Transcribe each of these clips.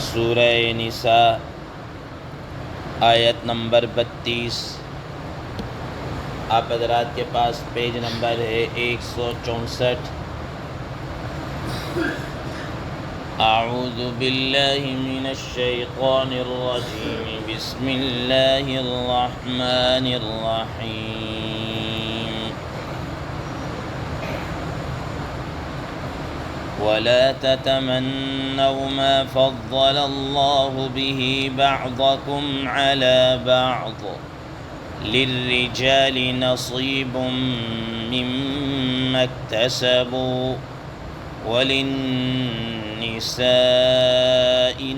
سورہ نساء آیت نمبر 32۔ آپ حضرات کے پاس پیج نمبر ہے 164۔ اعوذ باللہ من الشیطان الرجیم، بسم اللہ الرحمن الرحیم۔ ولا تتمنوا ما فضل الله به بعضكم على بعض، للرجال نصيب مما اكتسبوا وللنساء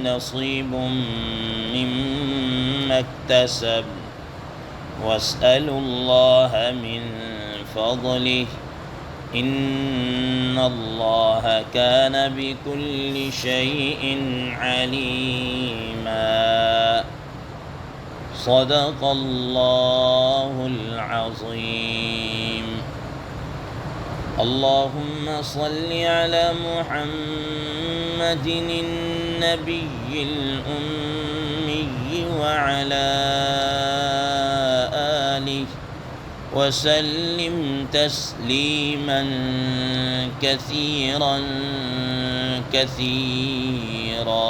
نصيب مما اكتسبن واسألوا الله من فضله ان اللہ کان بکل شیء علیما۔ صدق اللہ العظیم۔ اللہم صل علی محمد النبی الأمی وعلی آلہ وسلم تسلیما کثیرا کثیرا۔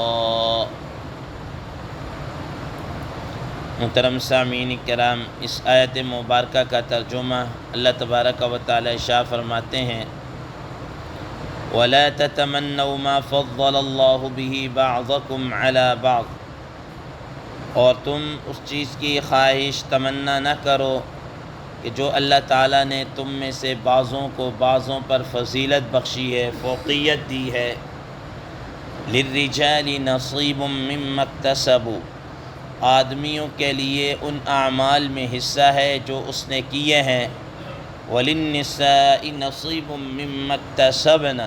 محترم سامعین کرام، اس آیت مبارکہ کا ترجمہ اللہ تبارک و تعالی ارشاد فرماتے ہیں: وَلَا تَتَمَنَّوْا مَا فَضَّلَ اللَّهُ بِهِ بَعْضَكُمْ عَلَى بَعْضٍ، اور تم اس چیز کی خواہش تمنا نہ کرو کہ جو اللہ تعالیٰ نے تم میں سے بعضوں کو بعضوں پر فضیلت بخشی ہے، فوقیت دی ہے۔ للرجال نصیب مما اکتسبوا، آدمیوں کے لیے ان اعمال میں حصہ ہے جو اس نے کیے ہیں۔ وللنساء نصیب مما اکتسبن،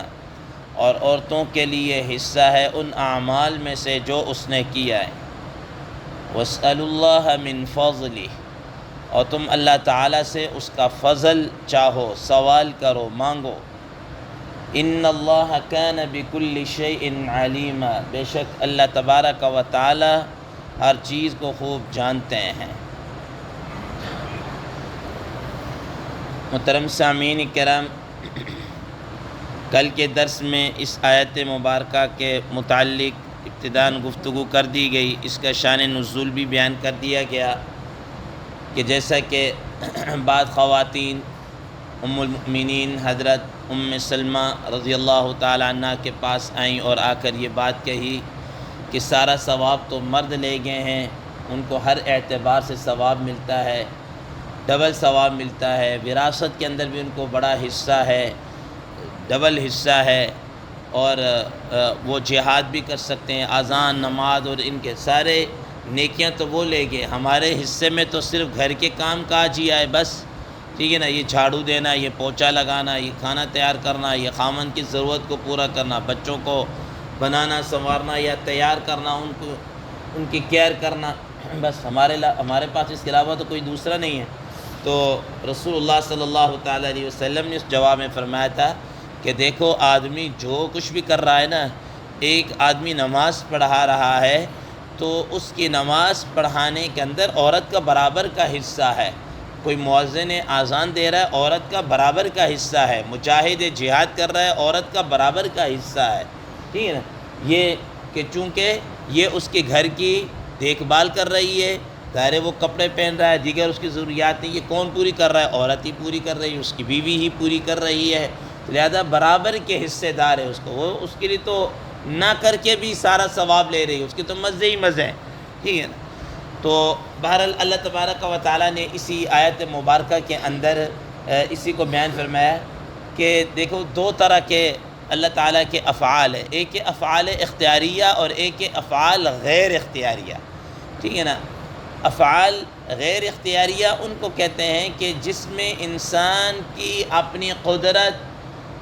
اور عورتوں کے لیے حصہ ہے ان اعمال میں سے جو اس نے کیا ہے۔ واسألوا اللہ من فضلہ، اور تم اللہ تعالیٰ سے اس کا فضل چاہو، سوال کرو، مانگو۔ ان اللہ کان بکل شیء علیما، بے شک اللہ تبارک و تعالی ہر چیز کو خوب جانتے ہیں۔ محترم سامعین کرام، کل کے درس میں اس آیت مبارکہ کے متعلق ابتداً گفتگو کر دی گئی، اس کا شان نزول بھی بیان کر دیا گیا کہ جیسا کہ بعض خواتین ام المؤمنین حضرت ام سلمہ رضی اللہ تعالی عنہ کے پاس آئیں اور آ کر یہ بات کہی کہ سارا ثواب تو مرد لے گئے ہیں، ان کو ہر اعتبار سے ثواب ملتا ہے، ڈبل ثواب ملتا ہے، وراثت کے اندر بھی ان کو بڑا حصہ ہے، ڈبل حصہ ہے، اور وہ جہاد بھی کر سکتے ہیں، اذان، نماز اور ان کے سارے نیکیاں تو وہ لے گئے، ہمارے حصے میں تو صرف گھر کے کام کاج ہی آئے بس، ٹھیک ہے نا، یہ جھاڑو دینا، یہ پوچھا لگانا، یہ کھانا تیار کرنا، یہ خامن کی ضرورت کو پورا کرنا، بچوں کو بنانا سنوارنا یا تیار کرنا، ان کی کیئر کرنا، بس ہمارے پاس اس کے علاوہ تو کوئی دوسرا نہیں ہے۔ تو رسول اللہ صلی اللہ تعالیٰ علیہ وسلم نے اس جواب میں فرمایا تھا کہ دیکھو، آدمی جو کچھ بھی کر رہا ہے نا، ایک آدمی نماز پڑھا رہا ہے تو اس کی نماز پڑھانے کے اندر عورت کا برابر کا حصہ ہے، کوئی مؤذن اذان دے رہا ہے، عورت کا برابر کا حصہ ہے، مجاہد جہاد کر رہا ہے، عورت کا برابر کا حصہ ہے، ٹھیک ہے نا۔ یہ کہ چونکہ یہ اس کے گھر کی دیکھ بھال کر رہی ہے، ظاہر ہے وہ کپڑے پہن رہا ہے، دیگر اس کی ضروریات نہیں، یہ کون پوری کر رہا ہے؟ عورت ہی پوری کر رہی ہے، اس کی بیوی ہی پوری کر رہی ہے، لہذا برابر کے حصے دار ہے اس کو، وہ اس کے لیے تو نہ کر کے بھی سارا ثواب لے رہی ہے، اس کے تو مزے ہی مزے ہیں، ٹھیک ہے نا۔ تو بہرحال اللہ تبارک و تعالیٰ نے اسی آیت مبارکہ کے اندر اسی کو بیان فرمایا کہ دیکھو، دو طرح کے اللہ تعالیٰ کے افعال ہے، ایک ہے افعال اختیاریہ اور ایک ہے افعال غیر اختیاریہ، ٹھیک ہے نا۔ افعال غیر اختیاریہ ان کو کہتے ہیں کہ جس میں انسان کی اپنی قدرت،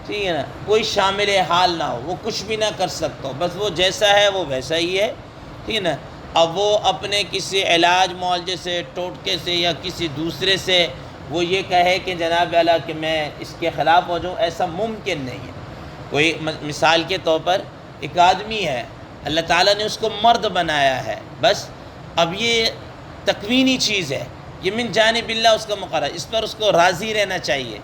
ٹھیک ہے نا، کوئی شامل حال نہ ہو، وہ کچھ بھی نہ کر سکتا ہو، بس وہ جیسا ہے وہ ویسا ہی ہے، ٹھیک ہے نا۔ اب وہ اپنے کسی علاج معالجے سے، ٹوٹکے سے یا کسی دوسرے سے وہ یہ کہے کہ جناب اعلیٰ کہ میں اس کے خلاف ہو جاؤں، ایسا ممکن نہیں ہے۔ کوئی مثال کے طور پر ایک آدمی ہے، اللہ تعالیٰ نے اس کو مرد بنایا ہے، بس اب یہ تکوینی چیز ہے، یہ من جانب اللہ اس کا مقرر، اس پر اس کو راضی رہنا چاہیے،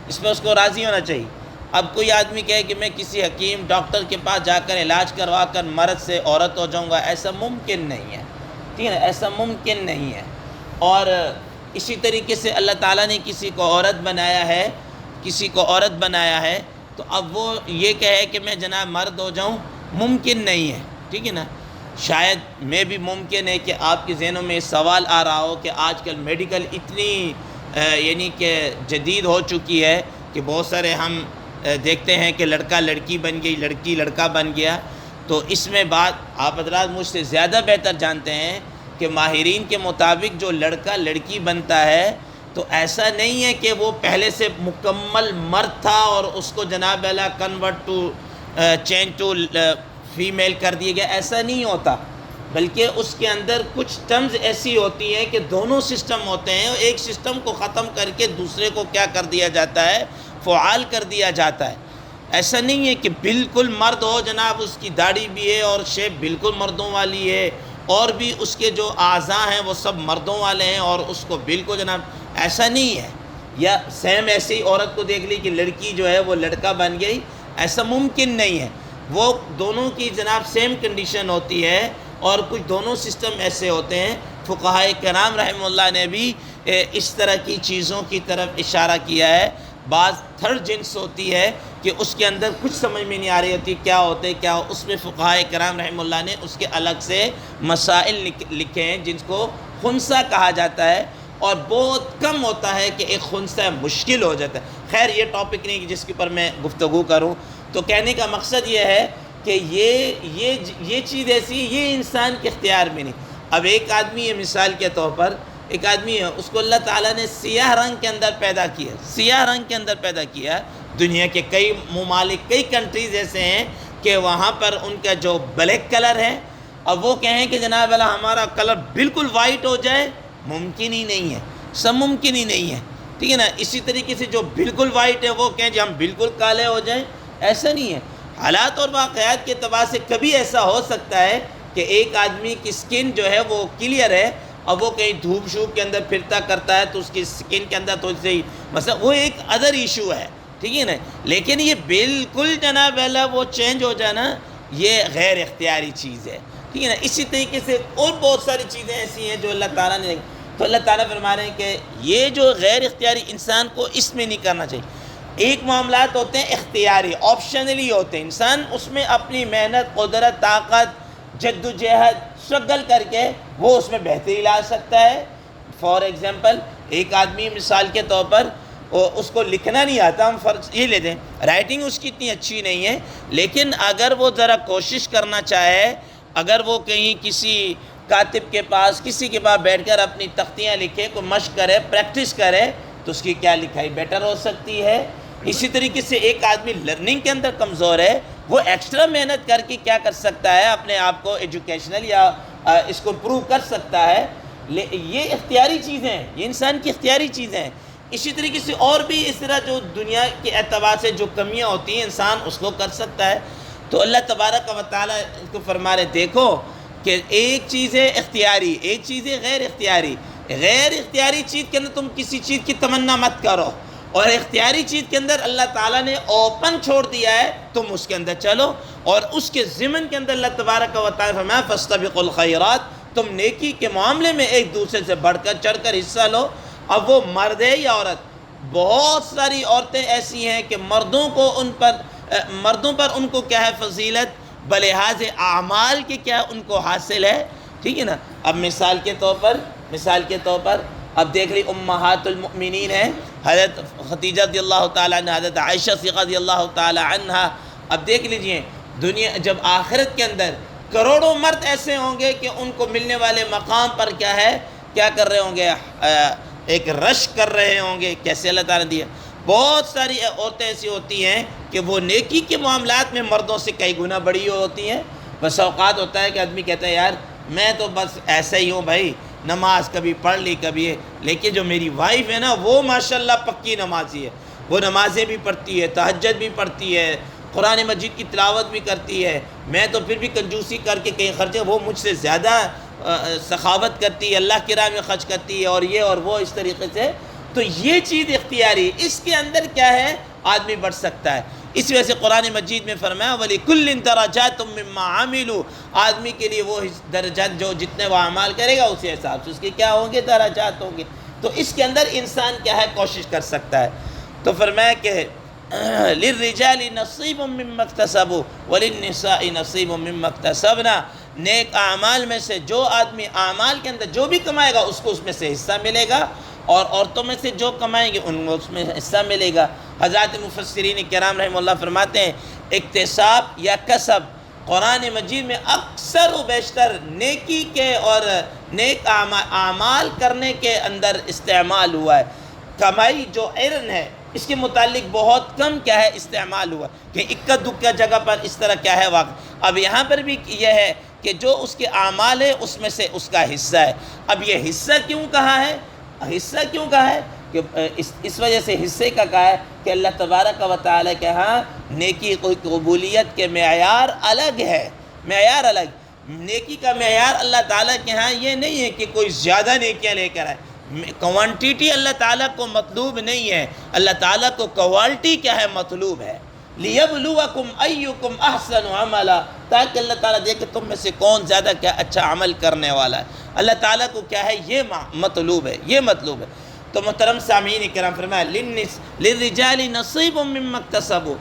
اس پر اس کو راضی ہونا چاہیے۔ اب کوئی آدمی کہے کہ میں کسی حکیم ڈاکٹر کے پاس جا کر علاج کروا کر مرد سے عورت ہو جاؤں گا، ایسا ممکن نہیں ہے، ٹھیک ہے نا، ایسا ممکن نہیں ہے۔ اور اسی طریقے سے اللہ تعالیٰ نے کسی کو عورت بنایا ہے، کسی کو عورت بنایا ہے، تو اب وہ یہ کہے کہ میں جناب مرد ہو جاؤں، ممکن نہیں ہے، ٹھیک ہے نا۔ شاید میں بھی ممکن ہے کہ آپ کے ذہنوں میں سوال آ رہا ہو کہ آج کل میڈیکل اتنی یعنی کہ جدید ہو چکی ہے کہ بہت سارے ہم دیکھتے ہیں کہ لڑکا لڑکی بن گئی، لڑکی لڑکا بن گیا، تو اس میں بات آپ حضرات مجھ سے زیادہ بہتر جانتے ہیں کہ ماہرین کے مطابق جو لڑکا لڑکی بنتا ہے تو ایسا نہیں ہے کہ وہ پہلے سے مکمل مرد تھا اور اس کو جناب اللہ convert to change to female کر دیا گیا، ایسا نہیں ہوتا، بلکہ اس کے اندر کچھ ٹرمز ایسی ہوتی ہیں کہ دونوں سسٹم ہوتے ہیں، ایک سسٹم کو ختم کر کے دوسرے کو کیا کر دیا جاتا ہے، فعال کر دیا جاتا ہے۔ ایسا نہیں ہے کہ بالکل مرد ہو جناب، اس کی داڑھی بھی ہے اور شیپ بالکل مردوں والی ہے، اور بھی اس کے جو اعضاء ہیں وہ سب مردوں والے ہیں اور اس کو بالکل جناب ایسا نہیں ہے۔ یا سیم ایسی عورت کو دیکھ لی کہ لڑکی جو ہے وہ لڑکا بن گئی، ایسا ممکن نہیں ہے۔ وہ دونوں کی جناب سیم کنڈیشن ہوتی ہے، اور کچھ دونوں سسٹم ایسے ہوتے ہیں۔ فقہائے کرام رحمہ اللہ نے بھی اس طرح کی چیزوں کی طرف اشارہ کیا ہے۔ بعض تھرڈ جنس ہوتی ہے کہ اس کے اندر کچھ سمجھ میں نہیں آ رہی ہوتی کیا ہوتے کیا ہو، اس میں فقہائے کرام رحمہ اللہ نے اس کے الگ سے مسائل لکھے ہیں جن کو خنثی کہا جاتا ہے، اور بہت کم ہوتا ہے کہ ایک خنثی مشکل ہو جاتا ہے۔ خیر یہ ٹاپک نہیں کہ جس کے اوپر میں گفتگو کروں، تو کہنے کا مقصد یہ ہے کہ یہ چیز ایسی ہے، یہ انسان کے اختیار میں نہیں۔ اب ایک آدمی ہے، مثال کے طور پر ایک آدمی ہے، اس کو اللہ تعالیٰ نے سیاہ رنگ کے اندر پیدا کیا، سیاہ رنگ کے اندر پیدا کیا۔ دنیا کے کئی ممالک، کئی کنٹریز ایسے ہیں کہ وہاں پر ان کا جو بلیک کلر ہے، اب وہ کہیں کہ جناب اللہ ہمارا کلر بالکل وائٹ ہو جائے، ممکن ہی نہیں ہے، سب ممکن ہی نہیں ہے، ٹھیک ہے نا۔ اسی طریقے سے جو بالکل وائٹ ہے وہ کہیں جی ہم بالکل کالے ہو جائیں، ایسا نہیں ہے۔ حالات اور واقعات کے اعتبار سے کبھی ایسا ہو سکتا ہے کہ ایک آدمی کی سکن جو ہے وہ کلیئر ہے، اور وہ کہیں دھوپ شوپ کے اندر پھرتا کرتا ہے تو اس کی سکن کے اندر تھوڑی سی مثلا وہ ایک ادر ایشو ہے، ٹھیک ہے نا۔ لیکن یہ بالکل جناب اللہ وہ چینج ہو جانا، یہ غیر اختیاری چیز ہے، ٹھیک ہے نا۔ اسی طریقے سے اور بہت ساری چیزیں ایسی ہیں جو اللہ تعالیٰ نے، تو اللہ تعالیٰ فرما رہے ہیں کہ یہ جو غیر اختیاری انسان کو اس میں نہیں کرنا چاہیے۔ ایک معاملات ہوتے ہیں اختیاری، آپشنلی ہوتے ہیں، انسان اس میں اپنی محنت، قدرت، طاقت، جد و جہد، اسٹرگل کر کے وہ اس میں بہتری لا سکتا ہے۔ فار ایگزامپل ایک آدمی مثال کے طور پر اس کو لکھنا نہیں آتا، ہم فرض یہ لے دیں رائٹنگ اس کی اتنی اچھی نہیں ہے، لیکن اگر وہ ذرا کوشش کرنا چاہے، اگر وہ کہیں کسی کاتب کے پاس، کسی کے پاس بیٹھ کر اپنی تختیاں لکھے، کوئی مشق کرے، پریکٹس کرے، تو اس کی کیا لکھائی بیٹر ہو سکتی ہے۔ اسی طریقے سے ایک آدمی لرننگ کے اندر کمزور ہے، وہ ایکسٹرا محنت کر کے کیا کر سکتا ہے، اپنے آپ کو ایجوکیشنل یا اس کو امپروو کر سکتا ہے۔ یہ اختیاری چیزیں ہیں، یہ انسان کی اختیاری چیزیں ہیں۔ اسی طریقے سے اور بھی اس طرح جو دنیا کے اعتبار سے جو کمیاں ہوتی ہیں انسان اس کو کر سکتا ہے۔ تو اللہ تبارک و تعالیٰ اس کو فرما رہے دیکھو کہ ایک چیز ہے اختیاری، ایک چیز ہے غیر اختیاری۔ غیر اختیاری چیز کے اندر تم کسی چیز کی تمنا مت کرو، اور اختیاری چیز کے اندر اللہ تعالیٰ نے اوپن چھوڑ دیا ہے، تم اس کے اندر چلو، اور اس کے ضمن کے اندر اللہ تبارک و تعالیٰ فرمایا فاستبقوا الخیرات، تم نیکی کے معاملے میں ایک دوسرے سے بڑھ کر چڑھ کر حصہ لو۔ اب وہ مرد ہے یا عورت، بہت ساری عورتیں ایسی ہیں کہ مردوں پر ان کو کیا ہے فضیلت بلحاظ اعمال کے کیا ان کو حاصل ہے، ٹھیک ہے نا۔ اب مثال کے طور پر اب دیکھ لی امہات المؤمنین ہیں، حضرت خدیجہ رضی اللہ تعالیٰ عنہ، حضرت عائشہ صدیقہ رضی اللہ تعالیٰ عنہ۔ اب دیکھ لیجئے دنیا جب آخرت کے اندر کروڑوں مرد ایسے ہوں گے کہ ان کو ملنے والے مقام پر کیا ہے، کیا کر رہے ہوں گے، ایک رش کر رہے ہوں گے، کیسے اللہ تعالیٰ نے دیا۔ بہت ساری عورتیں ایسی ہوتی ہیں کہ وہ نیکی کے معاملات میں مردوں سے کئی گنا بڑی ہوتی ہیں۔ بس اوقات ہوتا ہے کہ آدمی کہتا ہے یار میں تو بس ایسا ہی ہوں بھائی، نماز کبھی پڑھ لی کبھی ہے، لیکن جو میری وائف ہے نا وہ ماشاءاللہ پکی نمازی ہے، وہ نمازیں بھی پڑھتی ہے، تہجد بھی پڑھتی ہے، قرآن مجید کی تلاوت بھی کرتی ہے، میں تو پھر بھی کنجوسی کر کے کہیں خرچے، وہ مجھ سے زیادہ سخاوت کرتی ہے، اللہ کی راہ میں خرچ کرتی ہے، اور یہ اور وہ اس طریقے سے. تو یہ چیز اختیاری، اس کے اندر کیا ہے آدمی بڑھ سکتا ہے. اس وجہ سے قرآن مجید میں فرمایا وَلِكُلٍّ دَرَجَاتٌ مِّمَّا عَمِلُوا، آدمی کے لیے وہ درجات جو جتنے وہ اعمال کرے گا اسی حساب سے اس کے کیا ہوں گے، درجات ہوں گے. تو اس کے اندر انسان کیا ہے کوشش کر سکتا ہے. تو فرمایا کہ لِلرِّجَالِ نَصِيبٌ مِّمَّا اكْتَسَبُوا وَلِلنِّسَاءِ نَصِيبٌ مِّمَّا اكْتَسَبْنَا. نیک اعمال میں سے جو آدمی اعمال کے اندر جو بھی کمائے گا اس کو اس میں سے حصہ ملے گا، اور عورتوں میں سے جو کمائیں گے ان کو اس میں حصہ ملے گا. حضرات مفسرین کرام رحمہ اللہ فرماتے ہیں اکتساب یا کسب قرآن مجید میں اکثر و بیشتر نیکی کے اور نیک اعمال کرنے کے اندر استعمال ہوا ہے. کمائی جو ارن ہے اس کے متعلق بہت کم کیا ہے استعمال ہوا کہ اکا دکا جگہ پر اس طرح کیا ہے واقع. اب یہاں پر بھی یہ ہے کہ جو اس کے اعمال ہے اس میں سے اس کا حصہ ہے. اب یہ حصہ کیوں کہا ہے، حصہ کیوں کہا ہے کہ اس وجہ سے حصے کا کہا ہے کہ اللہ تبارک و تعالیٰ کے ہاں نیکی قبولیت کے معیار الگ ہے. معیار الگ، نیکی کا معیار اللہ تعالیٰ کے ہاں یہ نہیں ہے کہ کوئی زیادہ نیکیاں لے کر آئے. کوانٹیٹی اللہ تعالیٰ کو مطلوب نہیں ہے، اللہ تعالیٰ کو کوالٹی کیا ہے مطلوب ہے. لِيَبْلُوَكُمْ أَيُّكُمْ أَحْسَنُ عَمَلًا، تاکہ اللہ تعالیٰ دیکھے تم میں سے کون زیادہ کیا اچھا عمل کرنے والا ہے. اللہ تعالیٰ کو کیا ہے یہ مطلوب ہے، یہ مطلوب ہے. تو محترم سامعین کرام فرمایا لِلرِّجَالِ نَصِيبٌ مِّمَّا اكْتَسَبُوا،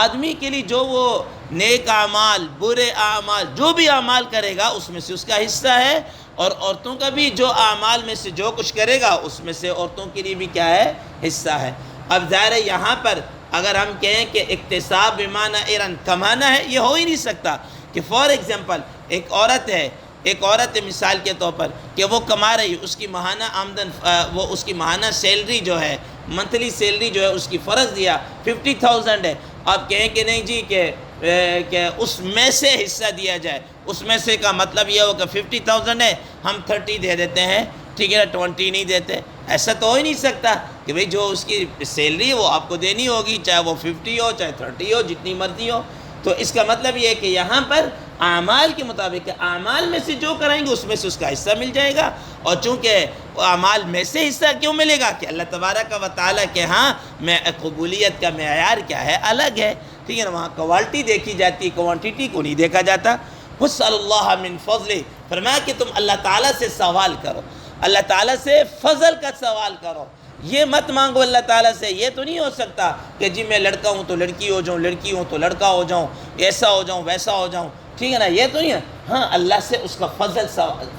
آدمی کے لیے جو وہ نیک اعمال برے اعمال جو بھی اعمال کرے گا اس میں سے اس کا حصہ ہے، اور عورتوں کا بھی جو اعمال میں سے جو کچھ کرے گا اس میں سے عورتوں کے لیے بھی کیا ہے حصہ ہے. اب ظاہر ہے یہاں پر اگر ہم کہیں کہ اکتساب بمعنی ارن کمانا ہے، یہ ہو ہی نہیں سکتا. کہ فار ایگزامپل ایک عورت ہے مثال کے طور پر کہ وہ کما رہی، اس کی ماہانہ آمدن وہ اس کی ماہانہ سیلری جو ہے منتھلی سیلری جو ہے اس کی فرض دیا 50,000 ہے. آپ کہیں کہ نہیں جی کہ اس میں سے حصہ دیا جائے، اس میں سے کا مطلب یہ ہو کہ 50,000 ہے ہم 30 دے دیتے ہیں، ٹھیک ہے 20 نہیں دیتے. ایسا تو ہو ہی نہیں سکتا کہ بھئی جو اس کی سیلری ہے وہ آپ کو دینی ہوگی، چاہے وہ 50 ہو چاہے 30 ہو جتنی مرضی ہو. تو اس کا مطلب یہ ہے کہ یہاں پر اعمال کے مطابق اعمال میں سے جو کریں گے اس میں سے اس کا حصہ مل جائے گا. اور چونکہ اعمال میں سے حصہ کیوں ملے گا کہ اللہ تبارک و تعالیٰ کے ہاں میں قبولیت کا معیار کیا ہے الگ ہے، ٹھیک ہے نا. وہاں کوالٹی دیکھی جاتی، کوانٹیٹی کو نہیں دیکھا جاتا. وَاسْأَلُوا اللَّهَ مِنْ فَضْلِهِ، فرمایا کہ تم اللہ تعالیٰ سے سوال کرو، اللہ تعالیٰ سے فضل کا سوال کرو. یہ مت مانگو اللہ تعالیٰ سے، یہ تو نہیں ہو سکتا کہ جی میں لڑکا ہوں تو لڑکی ہو جاؤں، لڑکی ہوں تو لڑکا ہو جاؤں، ایسا ہو جاؤں ویسا ہو جاؤں، ٹھیک ہے نا. یہ تو نہیں ہے. ہاں اللہ سے اس کا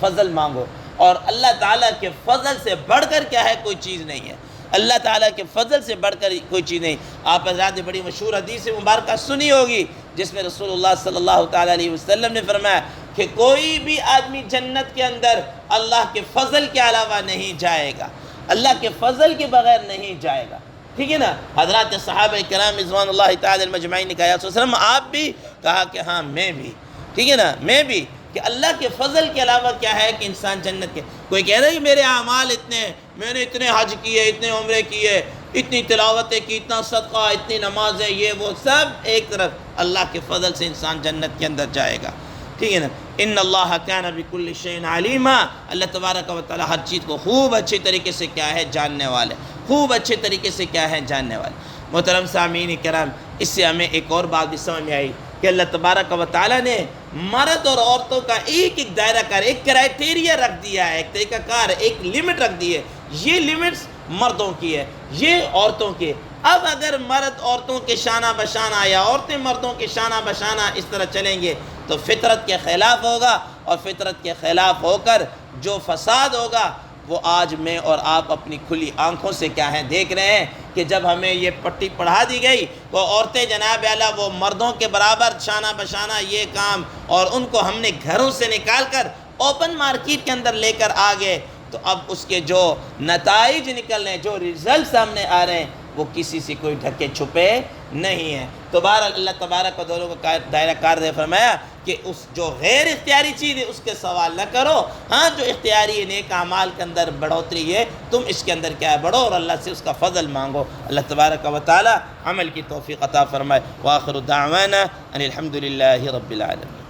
فضل مانگو، اور اللہ تعالیٰ کے فضل سے بڑھ کر کیا ہے کوئی چیز نہیں ہے. اللہ تعالیٰ کے فضل سے بڑھ کر کوئی چیز نہیں. آپ حضرات نے بڑی مشہور حدیث مبارکہ سنی ہوگی جس میں رسول اللہ صلی اللہ تعالیٰ علیہ وسلم نے فرمایا کہ کوئی بھی آدمی جنت کے اندر اللہ کے فضل کے علاوہ نہیں جائے گا، اللہ کے فضل کے بغیر نہیں جائے گا، ٹھیک ہے نا. حضرات صحابہ کرام رضوان اللہ تعالی المجمعین نے کہا یا رسول اللہ صلی اللہ علیہ وسلم آپ بھی؟ کہا کہ ہاں میں بھی، ٹھیک ہے نا میں بھی. کہ اللہ کے فضل کے علاوہ کیا ہے کہ انسان جنت کے. کوئی کہہ رہا ہے کہ میرے اعمال اتنے، میں نے اتنے حج کیے، اتنے عمرے کیے، اتنی تلاوتیں کی، اتنا صدقہ، اتنی نمازیں، یہ وہ سب ایک طرف. اللہ کے فضل سے انسان جنت کے اندر جائے گا، ٹھیک ہے نا. ان اللہ کان بکل شیء علیما، اللہ تبارک و تعالی ہر چیز کو خوب اچھے طریقے سے کیا ہے جاننے والے، خوب اچھے طریقے سے کیا ہے جاننے والے. محترم سامعین کرام، اس سے ہمیں ایک اور بات بھی سمجھ میں آئی کہ اللہ تبارک و تعالیٰ نے مرد اور عورتوں کا ایک ایک دائرہ کار، ایک کرائٹیریا رکھ دیا ہے، ایک طریقہ کار، ایک لمٹ رکھ دی ہے. یہ لمٹس مردوں کی ہے، یہ عورتوں کی. اب اگر مرد عورتوں کے شانہ بشانہ یا عورتیں مردوں کے شانہ بشانہ اس طرح چلیں گے تو فطرت کے خلاف ہوگا، اور فطرت کے خلاف ہو کر جو فساد ہوگا وہ آج میں اور آپ اپنی کھلی آنکھوں سے کیا ہے دیکھ رہے ہیں. کہ جب ہمیں یہ پٹی پڑھا دی گئی وہ عورتیں جناب اعلیٰ وہ مردوں کے برابر شانہ بشانہ یہ کام، اور ان کو ہم نے گھروں سے نکال کر اوپن مارکیٹ کے اندر لے کر آ گئے، تو اب اس کے جو نتائج نکل رہے ہیں، جو ریزلٹ سامنے آ رہے ہیں وہ کسی سے کوئی ڈھکے چھپے نہیں ہیں. تو بہرحال اللہ تبارک و دونوں کو دائرہ کار دے فرمایا کہ اس جو غیر اختیاری چیز ہے اس کے سوال نہ کرو، ہاں جو اختیاری ہے نیک اعمال کے اندر بڑھوتری ہے تم اس کے اندر کیا ہے بڑھو اور اللہ سے اس کا فضل مانگو۔ اللہ تبارک و تعالی عمل کی توفیق عطا فرمائے۔ وآخر دعوانا ان الحمد للہ رب العالمین۔